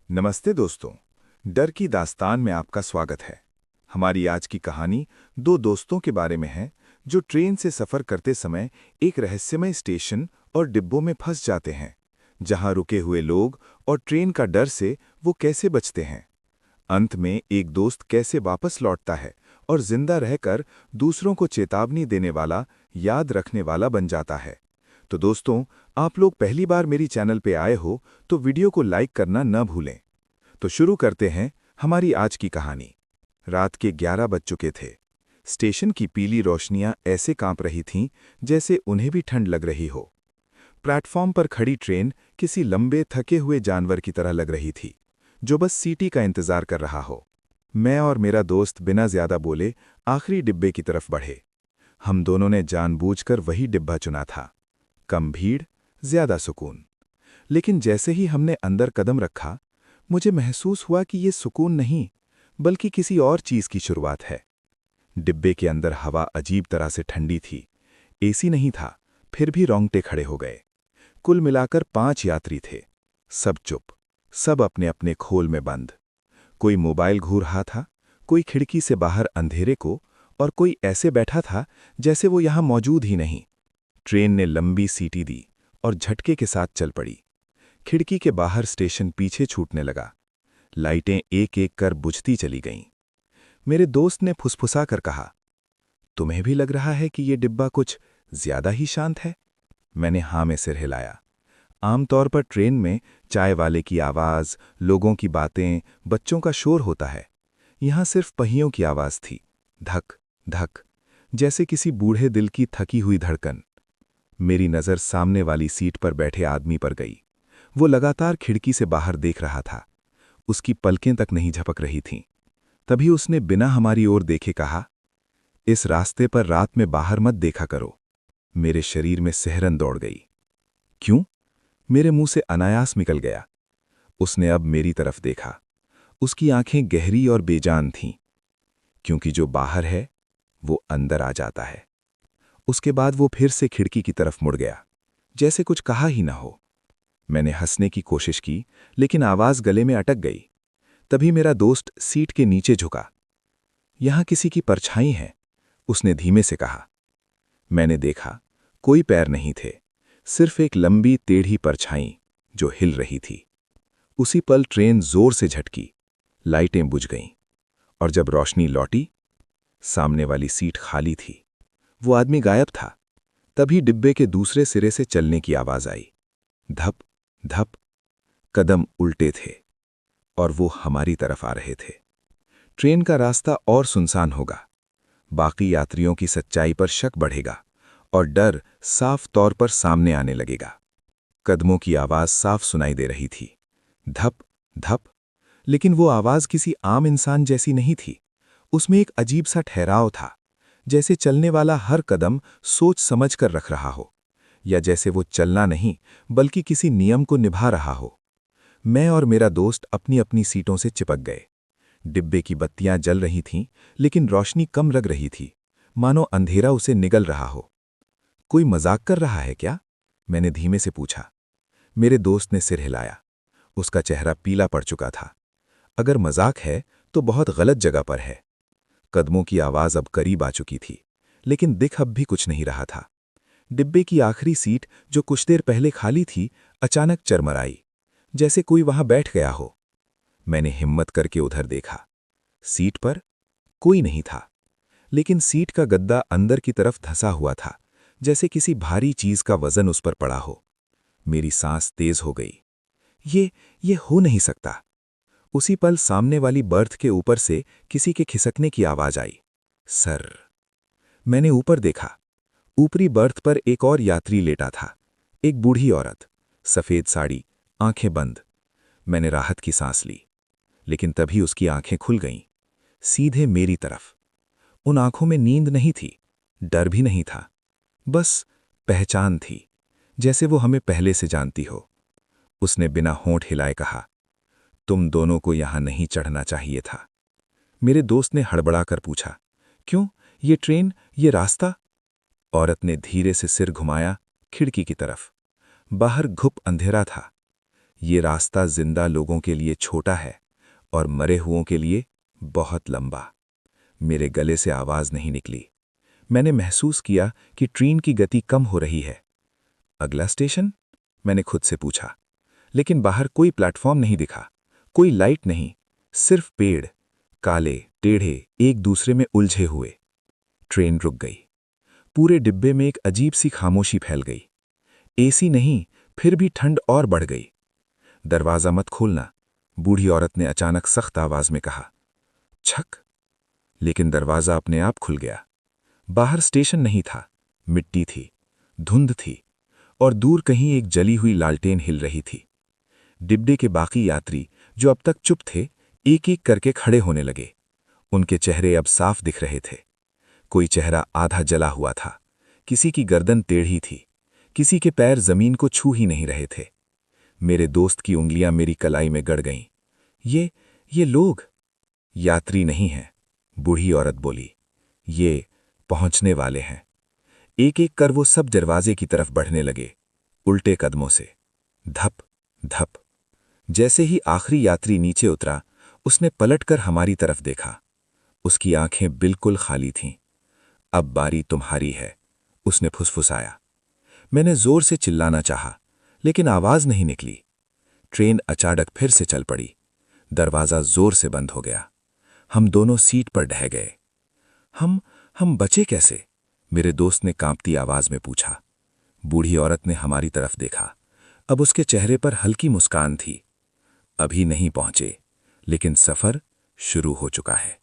नमस्ते दोस्तों। डर की दास्तान में आपका स्वागत है। हमारी आज की कहानी दो दोस्तों के बारे में है जो ट्रेन से सफ़र करते समय एक रहस्यमय स्टेशन और डिब्बों में फंस जाते हैं, जहां रुके हुए लोग और ट्रेन का डर से वो कैसे बचते हैं। अंत में एक दोस्त कैसे वापस लौटता है और जिंदा रहकर दूसरों को चेतावनी देने वाला, याद रखने वाला बन जाता है। तो दोस्तों, आप लोग पहली बार मेरी चैनल पे आए हो तो वीडियो को लाइक करना न भूलें। तो शुरू करते हैं हमारी आज की कहानी। रात के 11 बज चुके थे। स्टेशन की पीली रोशनियां ऐसे कांप रही थीं जैसे उन्हें भी ठंड लग रही हो। प्लेटफॉर्म पर खड़ी ट्रेन किसी लंबे थके हुए जानवर की तरह लग रही थी, जो बस सीटी का इंतजार कर रहा हो। मैं और मेरा दोस्त बिना ज्यादा बोले आखिरी डिब्बे की तरफ बढ़े। हम दोनों ने जानबूझकर वही डिब्बा चुना था। कम भीड़, ज्यादा सुकून। लेकिन जैसे ही हमने अंदर कदम रखा, मुझे महसूस हुआ कि ये सुकून नहीं, बल्कि किसी और चीज की शुरुआत है। डिब्बे के अंदर हवा अजीब तरह से ठंडी थी। एसी नहीं था, फिर भी रोंगटे खड़े हो गए। कुल मिलाकर 5 यात्री थे। सब चुप, सब अपने अपने खोल में बंद। कोई मोबाइल घूर रहा था, कोई खिड़की से बाहर अंधेरे को, और कोई ऐसे बैठा था जैसे वो यहां मौजूद ही नहीं। ट्रेन ने लंबी सीटी दी और झटके के साथ चल पड़ी। खिड़की के बाहर स्टेशन पीछे छूटने लगा। लाइटें एक एक कर बुझती चली गईं। मेरे दोस्त ने फुसफुसा कर कहा, तुम्हें भी लग रहा है कि ये डिब्बा कुछ ज्यादा ही शांत है? मैंने हाँ में सिर हिलाया। आमतौर पर ट्रेन में चाय वाले की आवाज, लोगों की बातें, बच्चों का शोर होता है। यहां सिर्फ पहियों की आवाज थी, धक धक, जैसे किसी बूढ़े दिल की थकी हुई धड़कन। मेरी नज़र सामने वाली सीट पर बैठे आदमी पर गई। वो लगातार खिड़की से बाहर देख रहा था। उसकी पलकें तक नहीं झपक रही थीं। तभी उसने बिना हमारी ओर देखे कहा, इस रास्ते पर रात में बाहर मत देखा करो। मेरे शरीर में सिहरन दौड़ गई। क्यों? मेरे मुंह से अनायास निकल गया। उसने अब मेरी तरफ देखा। उसकी आंखें गहरी और बेजान थीं। क्योंकि जो बाहर है वो अंदर आ जाता है। उसके बाद वो फिर से खिड़की की तरफ मुड़ गया, जैसे कुछ कहा ही ना हो। मैंने हंसने की कोशिश की, लेकिन आवाज गले में अटक गई। तभी मेरा दोस्त सीट के नीचे झुका। यहां किसी की परछाई है, उसने धीमे से कहा। मैंने देखा, कोई पैर नहीं थे, सिर्फ एक लंबी टेढ़ी परछाई जो हिल रही थी। उसी पल ट्रेन जोर से झटकी, लाइटें बुझ गईं, और जब रोशनी लौटी, सामने वाली सीट खाली थी। वो आदमी गायब था। तभी डिब्बे के दूसरे सिरे से चलने की आवाज आई। धप धप, कदम उल्टे थे, और वो हमारी तरफ आ रहे थे। ट्रेन का रास्ता और सुनसान होगा। बाकी यात्रियों की सच्चाई पर शक बढ़ेगा, और डर साफ तौर पर सामने आने लगेगा। कदमों की आवाज साफ सुनाई दे रही थी, धप धप। लेकिन वो आवाज किसी आम इंसान जैसी नहीं थी। उसमें एक अजीब सा ठहराव था, जैसे चलने वाला हर कदम सोच समझ कर रख रहा हो, या जैसे वो चलना नहीं बल्कि किसी नियम को निभा रहा हो। मैं और मेरा दोस्त अपनी अपनी सीटों से चिपक गए। डिब्बे की बत्तियां जल रही थीं, लेकिन रोशनी कम लग रही थी, मानो अंधेरा उसे निगल रहा हो। कोई मजाक कर रहा है क्या? मैंने धीमे से पूछा। मेरे दोस्त ने सिर हिलाया। उसका चेहरा पीला पड़ चुका था। अगर मजाक है तो बहुत गलत जगह पर है। कदमों की आवाज अब करीब आ चुकी थी, लेकिन दिख अब भी कुछ नहीं रहा था। डिब्बे की आखिरी सीट, जो कुछ देर पहले खाली थी, अचानक चरमराई, जैसे कोई वहां बैठ गया हो। मैंने हिम्मत करके उधर देखा। सीट पर कोई नहीं था, लेकिन सीट का गद्दा अंदर की तरफ धंसा हुआ था, जैसे किसी भारी चीज का वजन उस पर पड़ा हो। मेरी सांस तेज हो गई। ये हो नहीं सकता। उसी पल सामने वाली बर्थ के ऊपर से किसी के खिसकने की आवाज आई, सर। मैंने ऊपर देखा। ऊपरी बर्थ पर एक और यात्री लेटा था, एक बूढ़ी औरत, सफेद साड़ी, आंखें बंद। मैंने राहत की सांस ली, लेकिन तभी उसकी आंखें खुल गईं, सीधे मेरी तरफ। उन आंखों में नींद नहीं थी, डर भी नहीं था, बस पहचान थी, जैसे वो हमें पहले से जानती हो। उसने बिना होंठ हिलाए कहा, तुम दोनों को यहां नहीं चढ़ना चाहिए था। मेरे दोस्त ने हड़बड़ाकर पूछा, क्यों? ये ट्रेन, ये रास्ता? औरत ने धीरे से सिर घुमाया, खिड़की की तरफ। बाहर घुप अंधेरा था। ये रास्ता जिंदा लोगों के लिए छोटा है और मरे हुओं के लिए बहुत लंबा। मेरे गले से आवाज नहीं निकली। मैंने महसूस किया कि ट्रेन की गति कम हो रही है। अगला स्टेशन? मैंने खुद से पूछा। लेकिन बाहर कोई प्लेटफॉर्म नहीं दिखा, कोई लाइट नहीं, सिर्फ पेड़, काले, टेढ़े, एक दूसरे में उलझे हुए। ट्रेन रुक गई। पूरे डिब्बे में एक अजीब सी खामोशी फैल गई। एसी नहीं, फिर भी ठंड और बढ़ गई। दरवाजा मत खोलना, बूढ़ी औरत ने अचानक सख्त आवाज में कहा। छक! लेकिन दरवाजा अपने आप खुल गया। बाहर स्टेशन नहीं था, मिट्टी थी, धुंध थी, और दूर कहीं एक जली हुई लालटेन हिल रही थी। डिब्बे के बाकी यात्री, जो अब तक चुप थे, एक एक करके खड़े होने लगे। उनके चेहरे अब साफ दिख रहे थे। कोई चेहरा आधा जला हुआ था, किसी की गर्दन टेढ़ी थी, किसी के पैर जमीन को छू ही नहीं रहे थे। मेरे दोस्त की उंगलियां मेरी कलाई में गड़ गईं। ये लोग यात्री नहीं हैं, बूढ़ी औरत बोली। ये पहुंचने वाले हैं। एक एक कर वो सब दरवाजे की तरफ बढ़ने लगे, उल्टे कदमों से। धप धप। जैसे ही आखिरी यात्री नीचे उतरा, उसने पलटकर हमारी तरफ देखा। उसकी आंखें बिल्कुल खाली थीं। अब बारी तुम्हारी है, उसने फुसफुसाया। मैंने जोर से चिल्लाना चाहा, लेकिन आवाज नहीं निकली। ट्रेन अचानक फिर से चल पड़ी। दरवाजा जोर से बंद हो गया। हम दोनों सीट पर ढह गए। हम बचे कैसे? मेरे दोस्त ने कांपती आवाज में पूछा। बूढ़ी औरत ने हमारी तरफ देखा। अब उसके चेहरे पर हल्की मुस्कान थी। अभी नहीं पहुंचे, लेकिन सफर शुरू हो चुका है।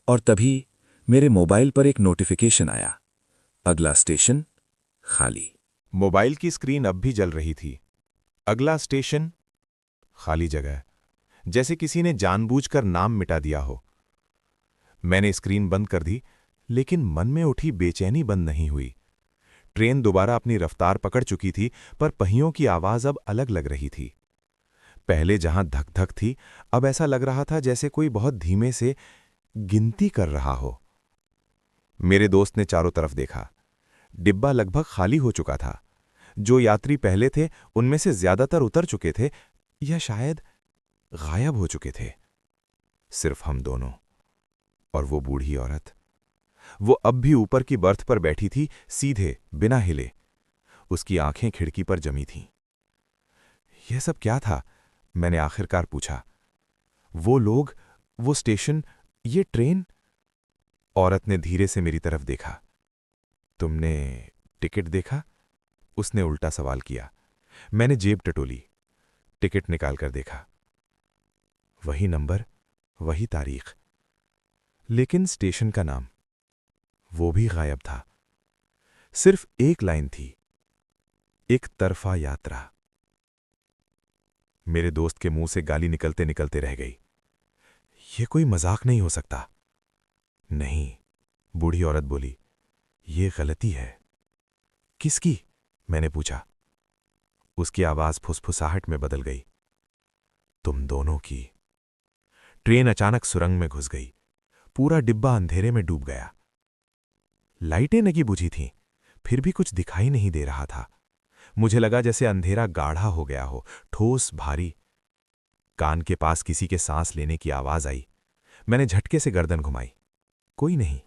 और तभी मेरे मोबाइल पर एक नोटिफिकेशन आया। अगला स्टेशन खाली। मोबाइल की स्क्रीन अब भी जल रही थी। अगला स्टेशन खाली जगह, जैसे किसी ने जानबूझकर नाम मिटा दिया हो। मैंने स्क्रीन बंद कर दी, लेकिन मन में उठी बेचैनी बंद नहीं हुई। ट्रेन दोबारा अपनी रफ्तार पकड़ चुकी थी, पर पहियों की आवाज अब अलग लग रही थी। पहले जहां धक धक थी, अब ऐसा लग रहा था जैसे कोई बहुत धीमे से गिनती कर रहा हो। मेरे दोस्त ने चारों तरफ देखा। डिब्बा लगभग खाली हो चुका था। जो यात्री पहले थे, उनमें से ज्यादातर उतर चुके थे या शायद गायब हो चुके थे। सिर्फ हम दोनों और वो बूढ़ी औरत। वो अब भी ऊपर की बर्थ पर बैठी थी, सीधे, बिना हिले। उसकी आंखें खिड़की पर जमी थीं। यह सब क्या था? मैंने आखिरकार पूछा। वो लोग, वो स्टेशन, ये ट्रेन? औरत ने धीरे से मेरी तरफ देखा। तुमने टिकट देखा? उसने उल्टा सवाल किया। मैंने जेब टटोली, टिकट निकालकर देखा। वही नंबर, वही तारीख, लेकिन स्टेशन का नाम, वो भी गायब था। सिर्फ एक लाइन थी, एक तरफा यात्रा। मेरे दोस्त के मुंह से गाली निकलते निकलते रह गई। यह कोई मजाक नहीं हो सकता। नहीं, बूढ़ी औरत बोली, यह गलती है। किसकी? मैंने पूछा। उसकी आवाज फुसफुसाहट में बदल गई। तुम दोनों की। ट्रेन अचानक सुरंग में घुस गई। पूरा डिब्बा अंधेरे में डूब गया। लाइटें नगी बुझी थीं, फिर भी कुछ दिखाई नहीं दे रहा था। मुझे लगा जैसे अंधेरा गाढ़ा हो गया हो, ठोस, भारी। कान के पास किसी के सांस लेने की आवाज आई। मैंने झटके से गर्दन घुमाई। कोई नहीं,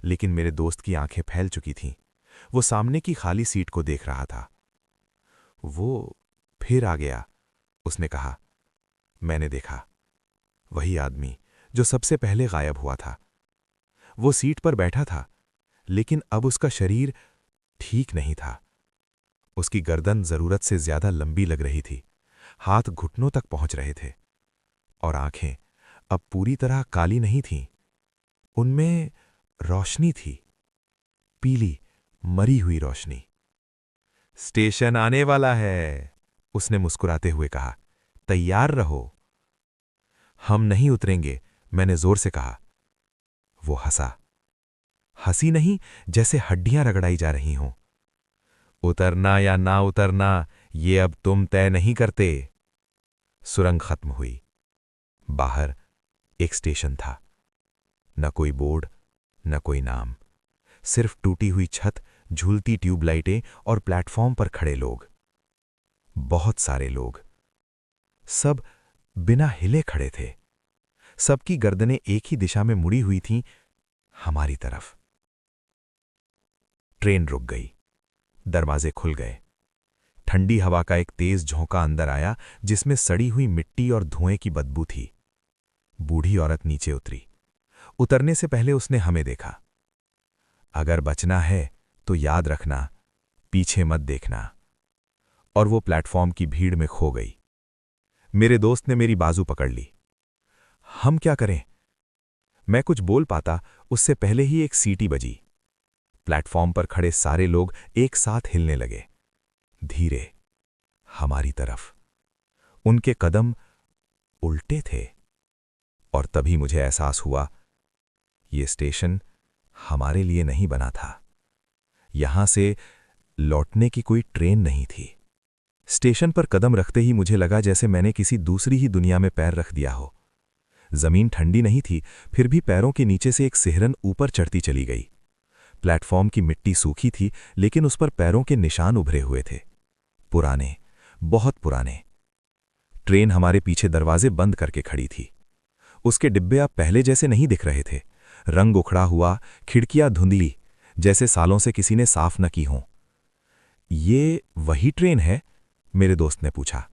लेकिन मेरे दोस्त की आंखें फैल चुकी थीं। वो सामने की खाली सीट को देख रहा था। वो फिर आ गया, उसने कहा। मैंने देखा, वही आदमी जो सबसे पहले गायब हुआ था। वो सीट पर बैठा था, लेकिन अब उसका शरीर ठीक नहीं था। उसकी गर्दन जरूरत से ज्यादा लंबी लग रही थी, हाथ घुटनों तक पहुंच रहे थे, और आंखें अब पूरी तरह काली नहीं थीं। उनमें रोशनी थी, पीली, मरी हुई रोशनी। स्टेशन आने वाला है, उसने मुस्कुराते हुए कहा। तैयार रहो। हम नहीं उतरेंगे, मैंने जोर से कहा। वो हंसा। हंसी नहीं, जैसे हड्डियां रगड़ाई जा रही हों। उतरना या ना उतरना, ये अब तुम तय नहीं करते। सुरंग खत्म हुई। बाहर एक स्टेशन था। न कोई बोर्ड, न कोई नाम, सिर्फ टूटी हुई छत, झूलती ट्यूबलाइटें और प्लेटफॉर्म पर खड़े लोग। बहुत सारे लोग। सब बिना हिले खड़े थे। सबकी गर्दनें एक ही दिशा में मुड़ी हुई थीं, हमारी तरफ। ट्रेन रुक गई। दरवाजे खुल गए। ठंडी हवा का एक तेज झोंका अंदर आया, जिसमें सड़ी हुई मिट्टी और धुएं की बदबू थी। बूढ़ी औरत नीचे उतरी। उतरने से पहले उसने हमें देखा। अगर बचना है तो याद रखना, पीछे मत देखना। और वो प्लेटफॉर्म की भीड़ में खो गई। मेरे दोस्त ने मेरी बाजू पकड़ ली। हम क्या करें? मैं कुछ बोल पाता उससे पहले ही एक सीटी बजी। प्लेटफॉर्म पर खड़े सारे लोग एक साथ हिलने लगे, धीरे, हमारी तरफ। उनके कदम उल्टे थे। और तभी मुझे एहसास हुआ, ये स्टेशन हमारे लिए नहीं बना था। यहां से लौटने की कोई ट्रेन नहीं थी। स्टेशन पर कदम रखते ही मुझे लगा जैसे मैंने किसी दूसरी ही दुनिया में पैर रख दिया हो। जमीन ठंडी नहीं थी, फिर भी पैरों के नीचे से एक सिहरन ऊपर चढ़ती चली गई। प्लेटफॉर्म की मिट्टी सूखी थी, लेकिन उस पर पैरों के निशान उभरे हुए थे, पुराने, बहुत पुराने। ट्रेन हमारे पीछे दरवाजे बंद करके खड़ी थी। उसके डिब्बे अब पहले जैसे नहीं दिख रहे थे। रंग उखड़ा हुआ, खिड़कियां धुंधली, जैसे सालों से किसी ने साफ न की हों। ये वही ट्रेन है? मेरे दोस्त ने पूछा।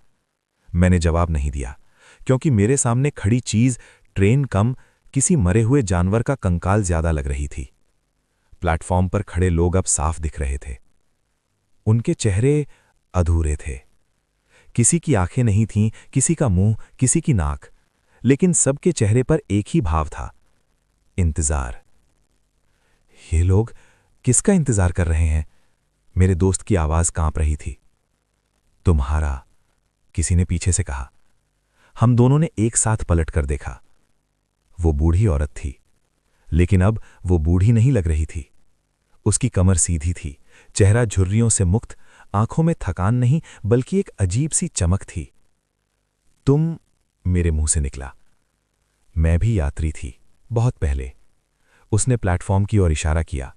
मैंने जवाब नहीं दिया, क्योंकि मेरे सामने खड़ी चीज ट्रेन कम किसी मरे हुए जानवर का कंकाल ज्यादा लग रही थी। प्लेटफॉर्म पर खड़े लोग अब साफ दिख रहे थे। उनके चेहरे अधूरे थे। किसी की आंखें नहीं थीं, किसी का मुंह, किसी की नाक, लेकिन सबके चेहरे पर एक ही भाव था, इंतजार। ये लोग किसका इंतजार कर रहे हैं? मेरे दोस्त की आवाज कांप रही थी। तुम्हारा, किसी ने पीछे से कहा। हम दोनों ने एक साथ पलटकर देखा। वो बूढ़ी औरत थी, लेकिन अब वो बूढ़ी नहीं लग रही थी। उसकी कमर सीधी थी, चेहरा झुर्रियों से मुक्त, आंखों में थकान नहीं बल्कि एक अजीब सी चमक थी। तुम, मेरे मुंह से निकला। मैं भी यात्री थी, बहुत पहले। उसने प्लेटफॉर्म की ओर इशारा किया।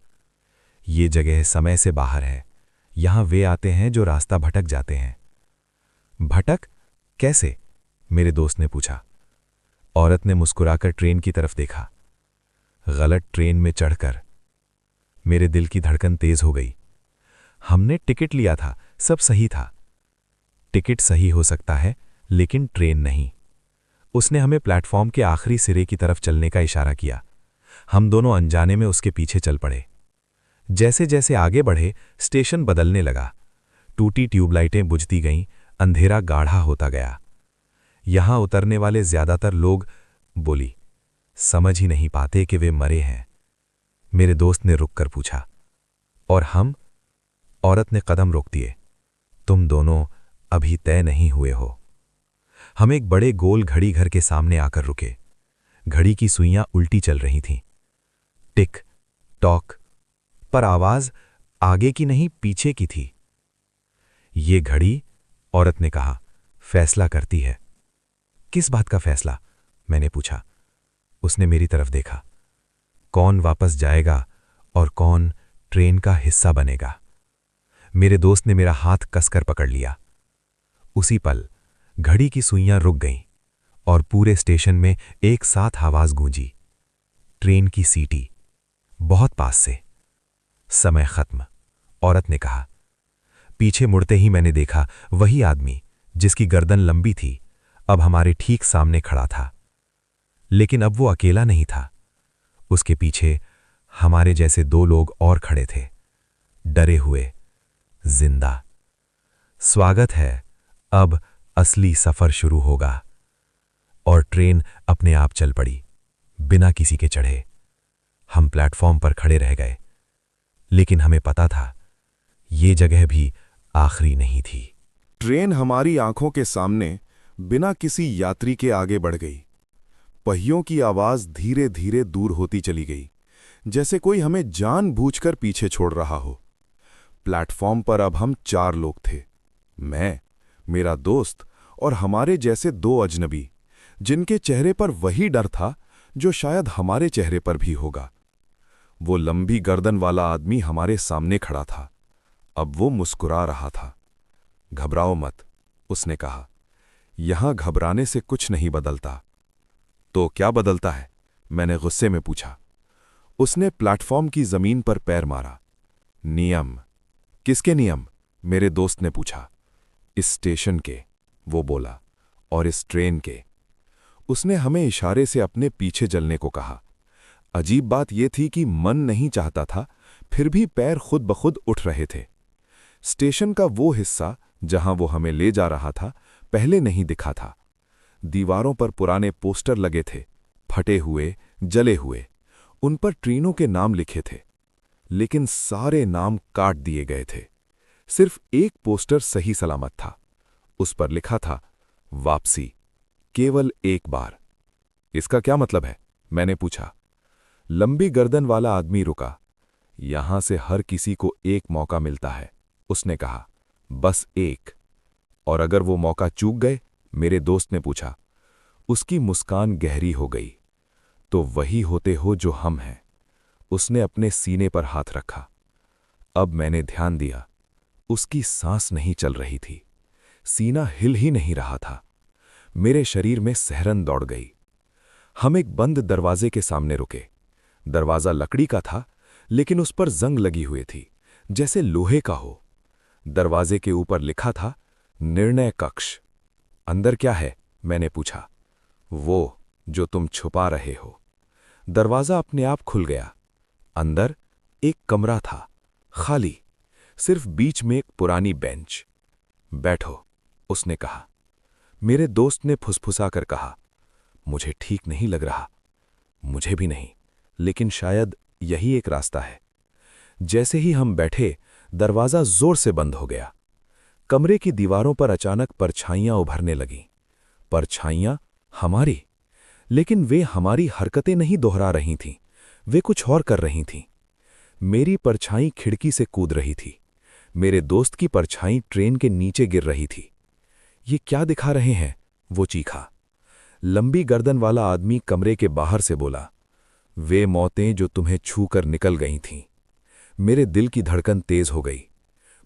ये जगह समय से बाहर है। यहां वे आते हैं जो रास्ता भटक जाते हैं। भटक? कैसे? मेरे दोस्त ने पूछा। औरत ने मुस्कुराकर ट्रेन की तरफ देखा। गलत ट्रेन में चढ़कर। मेरे दिल की धड़कन तेज हो गई। हमने टिकट लिया था, सब सही था। टिकट सही हो सकता है, लेकिन ट्रेन नहीं। उसने हमें प्लेटफॉर्म के आखिरी सिरे की तरफ चलने का इशारा किया। हम दोनों अनजाने में उसके पीछे चल पड़े। जैसे जैसे आगे बढ़े, स्टेशन बदलने लगा। टूटी ट्यूबलाइटें बुझती गईं, अंधेरा गाढ़ा होता गया। यहां उतरने वाले ज्यादातर लोग, बोली, समझ ही नहीं पाते कि वे मरे हैं। मेरे दोस्त ने रुककर पूछा, और हम? औरत ने कदम रोक दिए। तुम दोनों अभी तय नहीं हुए हो। हम एक बड़े गोल घड़ी घर के सामने आकर रुके। घड़ी की सुइयां उल्टी चल रही थीं। टिक टॉक, पर आवाज आगे की नहीं, पीछे की थी। ये घड़ी, औरत ने कहा, फैसला करती है। किस बात का फैसला? मैंने पूछा। उसने मेरी तरफ देखा। कौन वापस जाएगा और कौन ट्रेन का हिस्सा बनेगा। मेरे दोस्त ने मेरा हाथ कसकर पकड़ लिया। उसी पल घड़ी की सुइयां रुक गईं और पूरे स्टेशन में एक साथ आवाज गूंजी। ट्रेन की सीटी, बहुत पास से। समय खत्म, औरत ने कहा। पीछे मुड़ते ही मैंने देखा, वही आदमी जिसकी गर्दन लंबी थी, अब हमारे ठीक सामने खड़ा था। लेकिन अब वो अकेला नहीं था। उसके पीछे हमारे जैसे दो लोग और खड़े थे, डरे हुए, जिंदा। स्वागत है, अब असली सफर शुरू होगा। और ट्रेन अपने आप चल पड़ी, बिना किसी के चढ़े। हम प्लेटफॉर्म पर खड़े रह गए, लेकिन हमें पता था, ये जगह भी आखिरी नहीं थी। ट्रेन हमारी आंखों के सामने बिना किसी यात्री के आगे बढ़ गई। पहियों की आवाज धीरे धीरे दूर होती चली गई, जैसे कोई हमें जानबूझकर पीछे छोड़ रहा हो। प्लेटफॉर्म पर अब हम 4 लोग थे, मैं, मेरा दोस्त और हमारे जैसे 2 अजनबी, जिनके चेहरे पर वही डर था जो शायद हमारे चेहरे पर भी होगा। वो लंबी गर्दन वाला आदमी हमारे सामने खड़ा था। अब वो मुस्कुरा रहा था। घबराओ मत, उसने कहा। यहां घबराने से कुछ नहीं बदलता। तो क्या बदलता है? मैंने गुस्से में पूछा। उसने प्लेटफॉर्म की जमीन पर पैर मारा। नियम। किसके नियम? मेरे दोस्त ने पूछा। इस स्टेशन के, वो बोला, और इस ट्रेन के। उसने हमें इशारे से अपने पीछे चलने को कहा। अजीब बात यह थी कि मन नहीं चाहता था, फिर भी पैर खुद ब खुद उठ रहे थे। स्टेशन का वो हिस्सा जहां वो हमें ले जा रहा था पहले नहीं दिखा था। दीवारों पर पुराने पोस्टर लगे थे, फटे हुए, जले हुए। उन पर ट्रेनों के नाम लिखे थे, लेकिन सारे नाम काट दिए गए थे। सिर्फ एक पोस्टर सही सलामत था। उस पर लिखा था, वापसी, केवल एक बार। इसका क्या मतलब है? मैंने पूछा। लंबी गर्दन वाला आदमी रुका। यहां से हर किसी को एक मौका मिलता है, उसने कहा, बस एक। और अगर वो मौका चूक गए? मेरे दोस्त ने पूछा। उसकी मुस्कान गहरी हो गई। तो वही होते हो जो हम हैं। उसने अपने सीने पर हाथ रखा। अब मैंने ध्यान दिया। उसकी सांस नहीं चल रही थी, सीना हिल ही नहीं रहा था। मेरे शरीर में सिहरन दौड़ गई। हम एक बंद दरवाजे के सामने रुके। दरवाजा लकड़ी का था, लेकिन उस पर जंग लगी हुई थी, जैसे लोहे का हो। दरवाजे के ऊपर लिखा था, निर्णय कक्ष। अंदर क्या है? मैंने पूछा। वो जो तुम छुपा रहे हो। दरवाजा अपने आप खुल गया। अंदर एक कमरा था, खाली, सिर्फ बीच में एक पुरानी बेंच। बैठो, उसने कहा। मेरे दोस्त ने फुसफुसाकर कहा, मुझे ठीक नहीं लग रहा। मुझे भी नहीं, लेकिन शायद यही एक रास्ता है। जैसे ही हम बैठे, दरवाजा जोर से बंद हो गया। कमरे की दीवारों पर अचानक परछाइयां उभरने लगीं। परछाइयां हमारी, लेकिन वे हमारी हरकतें नहीं दोहरा रही थीं, वे कुछ और कर रही थीं। मेरी परछाई खिड़की से कूद रही थी। मेरे दोस्त की परछाई ट्रेन के नीचे गिर रही थी। ये क्या दिखा रहे हैं? वो चीखा। लंबी गर्दन वाला आदमी कमरे के बाहर से बोला, वे मौतें जो तुम्हें छूकर निकल गई थीं। मेरे दिल की धड़कन तेज हो गई।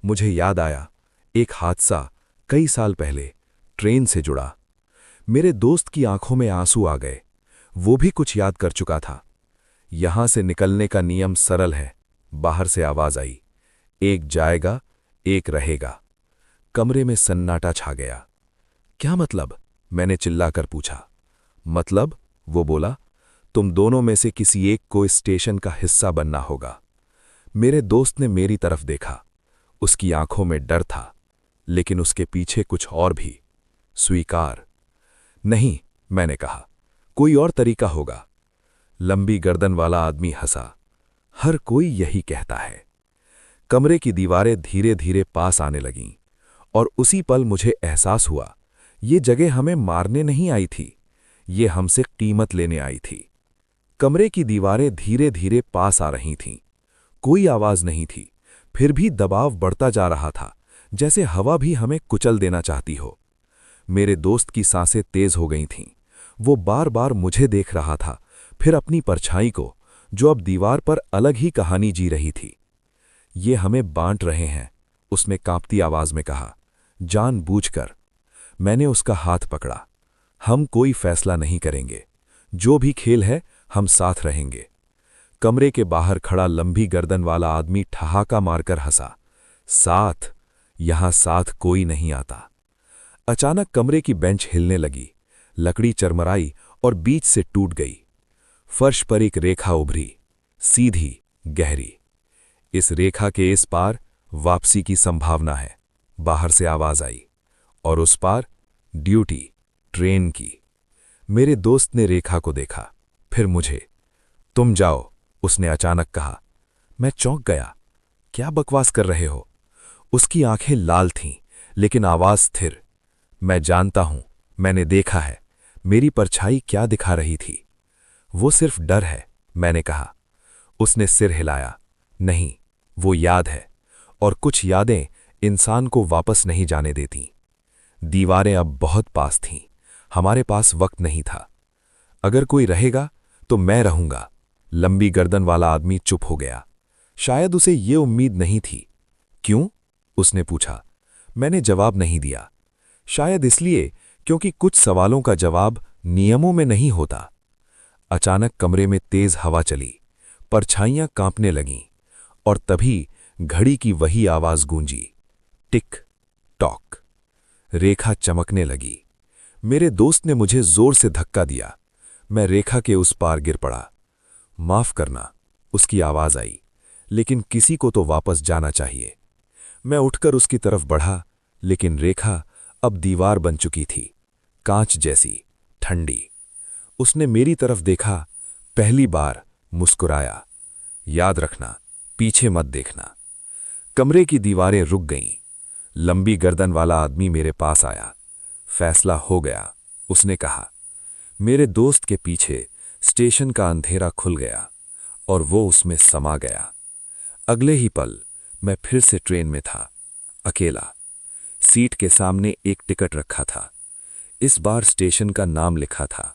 मुझे याद आया, एक हादसा कई साल पहले ट्रेन से जुड़ा। मेरे दोस्त की आंखों में आंसू आ गए। वो भी कुछ याद कर चुका था। यहां से निकलने का नियम सरल है। बाहर से आवाज आई, एक जाएगा, एक रहेगा। कमरे में सन्नाटा छा गया। क्या मतलब? मैंने चिल्लाकर पूछा। मतलब? वो बोला, तुम दोनों में से किसी एक को इस स्टेशन का हिस्सा बनना होगा। मेरे दोस्त ने मेरी तरफ देखा। उसकी आंखों में डर था, लेकिन उसके पीछे कुछ और भी। स्वीकार। नहीं, मैंने कहा, कोई और तरीका होगा। लंबी गर्दन वाला आदमी हंसा। हर कोई यही कहता है। कमरे की दीवारें धीरे धीरे पास आने लगीं, और उसी पल मुझे एहसास हुआ, ये जगह हमें मारने नहीं आई थी, ये हमसे कीमत लेने आई थी। कमरे की दीवारें धीरे धीरे पास आ रही थीं। कोई आवाज नहीं थी, फिर भी दबाव बढ़ता जा रहा था, जैसे हवा भी हमें कुचल देना चाहती हो। मेरे दोस्त की सांसें तेज हो गई थीं। वो बार बार मुझे देख रहा था, फिर अपनी परछाई को, जो अब दीवार पर अलग ही कहानी जी रही थी। ये हमें बांट रहे हैं, उसने कांपती आवाज में कहा, जानबूझकर। मैंने उसका हाथ पकड़ा। हम कोई फैसला नहीं करेंगे। जो भी खेल है, हम साथ रहेंगे। कमरे के बाहर खड़ा लंबी गर्दन वाला आदमी ठहाका मारकर हंसा। साथ? यहां साथ कोई नहीं आता। अचानक कमरे की बेंच हिलने लगी। लकड़ी चरमराई और बीच से टूट गई। फर्श पर एक रेखा उभरी, सीधी, गहरी। इस रेखा के इस पार वापसी की संभावना है, बाहर से आवाज आई। और उस पार ड्यूटी, ट्रेन की। मेरे दोस्त ने रेखा को देखा, फिर मुझे। तुम जाओ, उसने अचानक कहा। मैं चौंक गया। क्या बकवास कर रहे हो? उसकी आंखें लाल थीं, लेकिन आवाज स्थिर। मैं जानता हूं, मैंने देखा है। मेरी परछाई क्या दिखा रही थी? वो सिर्फ डर है, मैंने कहा। उसने सिर हिलाया। नहीं, वो याद है, और कुछ यादें इंसान को वापस नहीं जाने देती। दीवारें अब बहुत पास थीं, हमारे पास वक्त नहीं था। अगर कोई रहेगा तो मैं रहूंगा। लंबी गर्दन वाला आदमी चुप हो गया। शायद उसे ये उम्मीद नहीं थी। क्यों? उसने पूछा। मैंने जवाब नहीं दिया। शायद इसलिए क्योंकि कुछ सवालों का जवाब नियमों में नहीं होता। अचानक कमरे में तेज हवा चली, परछाइयां कांपने लगीं, और तभी घड़ी की वही आवाज गूंजी, टिक टॉक। रेखा चमकने लगी। मेरे दोस्त ने मुझे जोर से धक्का दिया। मैं रेखा के उस पार गिर पड़ा। माफ करना, उसकी आवाज आई, लेकिन किसी को तो वापस जाना चाहिए। मैं उठकर उसकी तरफ बढ़ा, लेकिन रेखा अब दीवार बन चुकी थी, कांच जैसी, ठंडी। उसने मेरी तरफ देखा, पहली बार मुस्कुराया। याद रखना, पीछे मत देखना। कमरे की दीवारें रुक गईं। लंबी गर्दन वाला आदमी मेरे पास आया। फैसला हो गया, उसने कहा। मेरे दोस्त के पीछे स्टेशन का अंधेरा खुल गया और वो उसमें समा गया। अगले ही पल मैं फिर से ट्रेन में था, अकेला। सीट के सामने एक टिकट रखा था। इस बार स्टेशन का नाम लिखा था,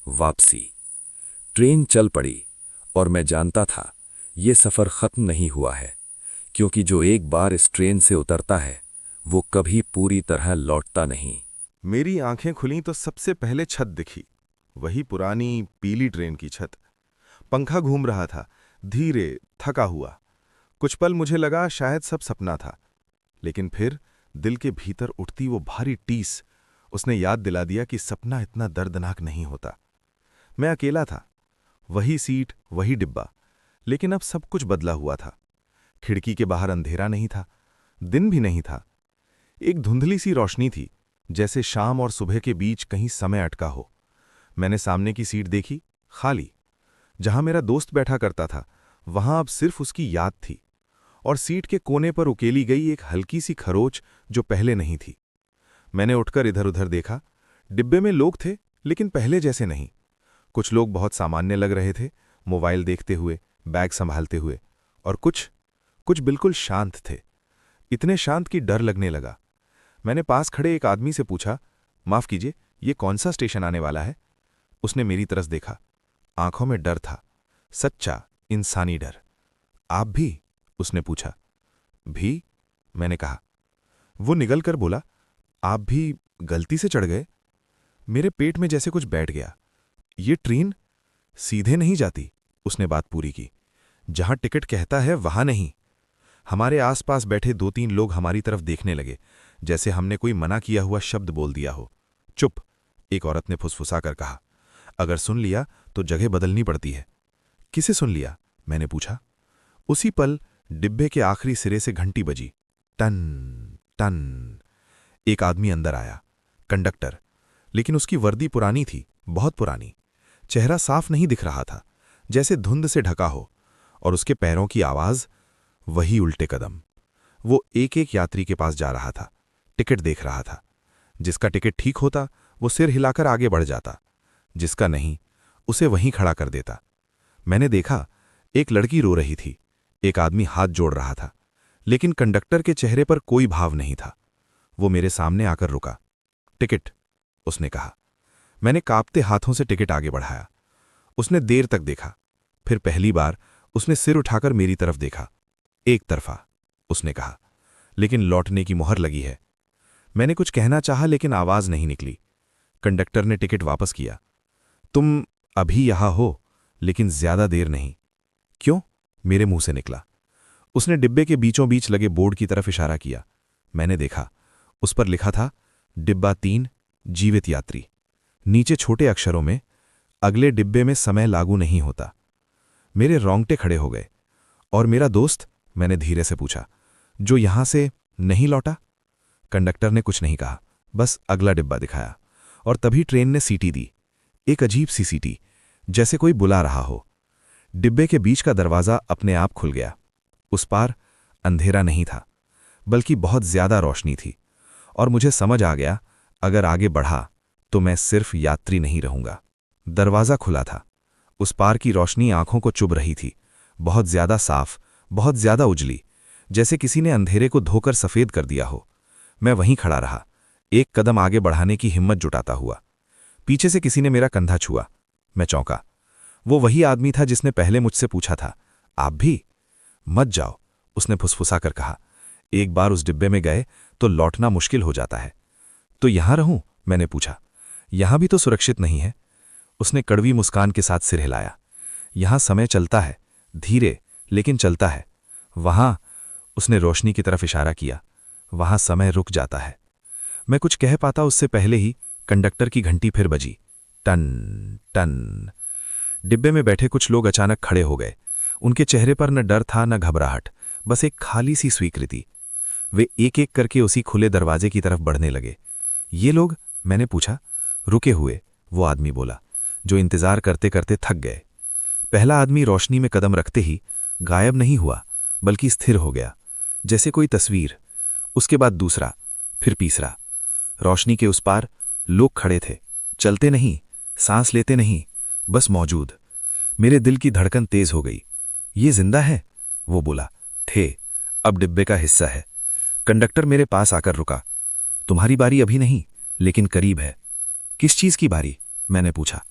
वापसी। ट्रेन चल पड़ी और मैं जानता था ये सफ़र ख़त्म नहीं हुआ है, क्योंकि जो एक बार इस ट्रेन से उतरता है वो कभी पूरी तरह लौटता नहीं। मेरी आंखें खुलीं तो सबसे पहले छत दिखी, वही पुरानी पीली ट्रेन की छत। पंखा घूम रहा था, धीरे, थका हुआ। कुछ पल मुझे लगा शायद सब सपना था, लेकिन फिर दिल के भीतर उठती वो भारी टीस उसने याद दिला दिया कि सपना इतना दर्दनाक नहीं होता। मैं अकेला था, वही सीट, वही डिब्बा, लेकिन अब सब कुछ बदला हुआ था। खिड़की के बाहर अंधेरा नहीं था, दिन भी नहीं था। एक धुंधली सी रोशनी थी, जैसे शाम और सुबह के बीच कहीं समय अटका हो। मैंने सामने की सीट देखी, खाली। जहां मेरा दोस्त बैठा करता था, वहां अब सिर्फ उसकी याद थी, और सीट के कोने पर उकेली गई एक हल्की सी खरोच जो पहले नहीं थी। मैंने उठकर इधर उधर देखा। डिब्बे में लोग थे, लेकिन पहले जैसे नहीं। कुछ लोग बहुत सामान्य लग रहे थे, मोबाइल देखते हुए, बैग संभालते हुए, और कुछ बिल्कुल शांत थे, इतने शांत कि डर लगने लगा। मैंने पास खड़े एक आदमी से पूछा, माफ कीजिए, ये कौन सा स्टेशन आने वाला है? उसने मेरी तरफ देखा। आंखों में डर था, सच्चा इंसानी डर। आप भी? उसने पूछा। भी? मैंने कहा। वो निगल कर बोला, आप भी गलती से चढ़ गए? मेरे पेट में जैसे कुछ बैठ गया। ये ट्रेन सीधे नहीं जाती, उसने बात पूरी की। जहां टिकट कहता है वहां नहीं। हमारे आसपास बैठे 2-3 लोग हमारी तरफ देखने लगे, जैसे हमने कोई मना किया हुआ शब्द बोल दिया हो। चुप, एक औरत ने फुसफुसा कर कहा। अगर सुन लिया तो जगह बदलनी पड़ती है। किसे सुन लिया? मैंने पूछा। उसी पल डिब्बे के आखिरी सिरे से घंटी बजी, टन टन। एक आदमी अंदर आया, कंडक्टर, लेकिन उसकी वर्दी पुरानी थी, बहुत पुरानी। चेहरा साफ नहीं दिख रहा था, जैसे धुंध से ढका हो, और उसके पैरों की आवाज, वही उल्टे कदम। वो एक एक यात्री के पास जा रहा था, टिकट देख रहा था। जिसका टिकट ठीक होता वो सिर हिलाकर आगे बढ़ जाता, जिसका नहीं उसे वहीं खड़ा कर देता। मैंने देखा, एक लड़की रो रही थी, एक आदमी हाथ जोड़ रहा था, लेकिन कंडक्टर के चेहरे पर कोई भाव नहीं था। वो मेरे सामने आकर रुका। टिकट, उसने कहा। मैंने कांपते हाथों से टिकट आगे बढ़ाया। उसने देर तक देखा, फिर पहली बार उसने सिर उठाकर मेरी तरफ देखा। एक तरफा, उसने कहा, लेकिन लौटने की मुहर लगी है। मैंने कुछ कहना चाहा, लेकिन आवाज नहीं निकली। कंडक्टर ने टिकट वापस किया। तुम अभी यहां हो, लेकिन ज्यादा देर नहीं। क्यों? मेरे मुंह से निकला। उसने डिब्बे के बीचों बीच लगे बोर्ड की तरफ इशारा किया। मैंने देखा, उस पर लिखा था, डिब्बा 3, जीवित यात्री। नीचे छोटे अक्षरों में, अगले डिब्बे में समय लागू नहीं होता। मेरे रोंगटे खड़े हो गए। और मेरा दोस्त? मैंने धीरे से पूछा। जो यहां से नहीं लौटा? कंडक्टर ने कुछ नहीं कहा, बस अगला डिब्बा दिखाया, और तभी ट्रेन ने सीटी दी। एक अजीब सी सीटी, जैसे कोई बुला रहा हो। डिब्बे के बीच का दरवाजा अपने आप खुल गया। उस पार अंधेरा नहीं था, बल्कि बहुत ज्यादा रोशनी थी, और मुझे समझ आ गया, अगर आगे बढ़ा तो मैं सिर्फ यात्री नहीं रहूंगा। दरवाजा खुला था। उस पार की रोशनी आंखों को चुभ रही थी, बहुत ज्यादा साफ, बहुत ज्यादा उजली, जैसे किसी ने अंधेरे को धोकर सफेद कर दिया हो। मैं वहीं खड़ा रहा, एक कदम आगे बढ़ाने की हिम्मत जुटाता हुआ। पीछे से किसी ने मेरा कंधा छुआ। मैं चौंका। वो वही आदमी था जिसने पहले मुझसे पूछा था, आप भी? मत जाओ, उसने फुसफुसा कर कहा। एक बार उस डिब्बे में गए तो लौटना मुश्किल हो जाता है। तो यहां रहूं? मैंने पूछा। यहां भी तो सुरक्षित नहीं है। उसने कड़वी मुस्कान के साथ सिर हिलाया। यहां समय चलता है, धीरे लेकिन चलता है। वहां, उसने रोशनी की तरफ इशारा किया, वहां समय रुक जाता है। मैं कुछ कह पाता उससे पहले ही कंडक्टर की घंटी फिर बजी। टन टन। डिब्बे में बैठे कुछ लोग अचानक खड़े हो गए। उनके चेहरे पर न डर था न घबराहट, बस एक खाली सी स्वीकृति। वे एक एक करके उसी खुले दरवाजे की तरफ बढ़ने लगे। ये लोग? मैंने पूछा। रुके हुए, वो आदमी बोला, जो इंतजार करते करते थक गए। पहला आदमी रोशनी में कदम रखते ही गायब नहीं हुआ, बल्कि स्थिर हो गया, जैसे कोई तस्वीर। उसके बाद दूसरा, फिर तीसरा। रोशनी के उस पार लोग खड़े थे, चलते नहीं, सांस लेते नहीं, बस मौजूद। मेरे दिल की धड़कन तेज हो गई। ये जिंदा है? वो बोला। थे, अब डिब्बे का हिस्सा है। कंडक्टर मेरे पास आकर रुका। तुम्हारी बारी अभी नहीं, लेकिन करीब है। किस चीज की बारी? मैंने पूछा।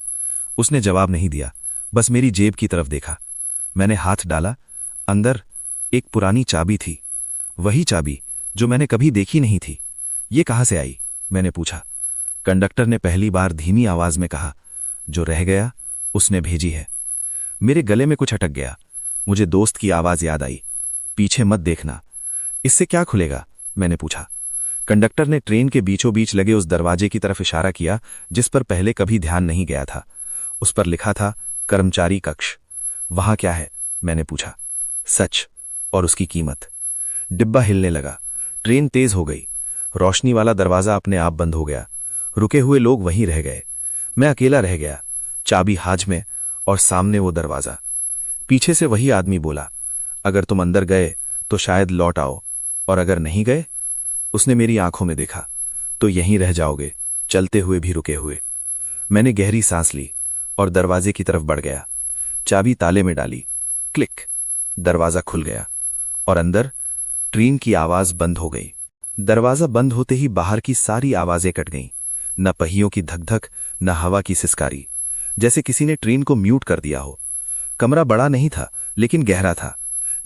उसने जवाब नहीं दिया, बस मेरी जेब की तरफ देखा। मैंने हाथ डाला। अंदर एक पुरानी चाबी थी, वही चाबी जो मैंने कभी देखी नहीं थी। ये कहां से आई? मैंने पूछा। कंडक्टर ने पहली बार धीमी आवाज में कहा, जो रह गया उसने भेजी है। मेरे गले में कुछ अटक गया। मुझे दोस्त की आवाज याद आई, पीछे मत देखना। इससे क्या खुलेगा? मैंने पूछा। कंडक्टर ने ट्रेन के बीचों बीच लगे उस दरवाजे की तरफ इशारा किया जिस पर पहले कभी ध्यान नहीं गया था। उस पर लिखा था, कर्मचारी कक्ष। वहां क्या है? मैंने पूछा। सच और उसकी कीमत। डिब्बा हिलने लगा। ट्रेन तेज हो गई। रोशनी वाला दरवाजा अपने आप बंद हो गया। रुके हुए लोग वहीं रह गए। मैं अकेला रह गया, चाबी हाथ में और सामने वो दरवाजा। पीछे से वही आदमी बोला, अगर तुम अंदर गए तो शायद लौट आओ, और अगर नहीं गए, उसने मेरी आंखों में देखा, तो यहीं रह जाओगे, चलते हुए भी रुके हुए। मैंने गहरी सांस ली और दरवाजे की तरफ बढ़ गया। चाबी ताले में डाली। क्लिक। दरवाजा खुल गया और अंदर ट्रेन की आवाज बंद हो गई। दरवाजा बंद होते ही बाहर की सारी आवाजें कट गईं। न पहियों की धक-धक, न हवा की सिसकारी, जैसे किसी ने ट्रेन को म्यूट कर दिया हो। कमरा बड़ा नहीं था, लेकिन गहरा था।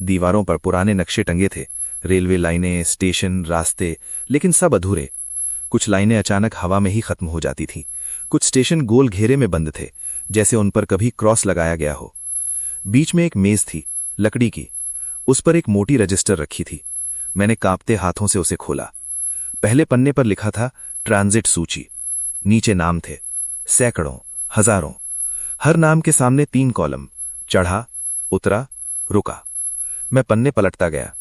दीवारों पर पुराने नक्शे टंगे थे, रेलवे लाइनें, स्टेशन, रास्ते, लेकिन सब अधूरे। कुछ लाइनें अचानक हवा में ही खत्म हो जाती थीं। कुछ स्टेशन गोल घेरे में बंद थे, जैसे उन पर कभी क्रॉस लगाया गया हो। बीच में एक मेज थी, लकड़ी की। उस पर एक मोटी रजिस्टर रखी थी। मैंने कांपते हाथों से उसे खोला। पहले पन्ने पर लिखा था, ट्रांजिट सूची। नीचे नाम थे, सैकड़ों, हजारों। हर नाम के सामने 3 कॉलम, चढ़ा, उतरा, रुका। मैं पन्ने पलटता गया।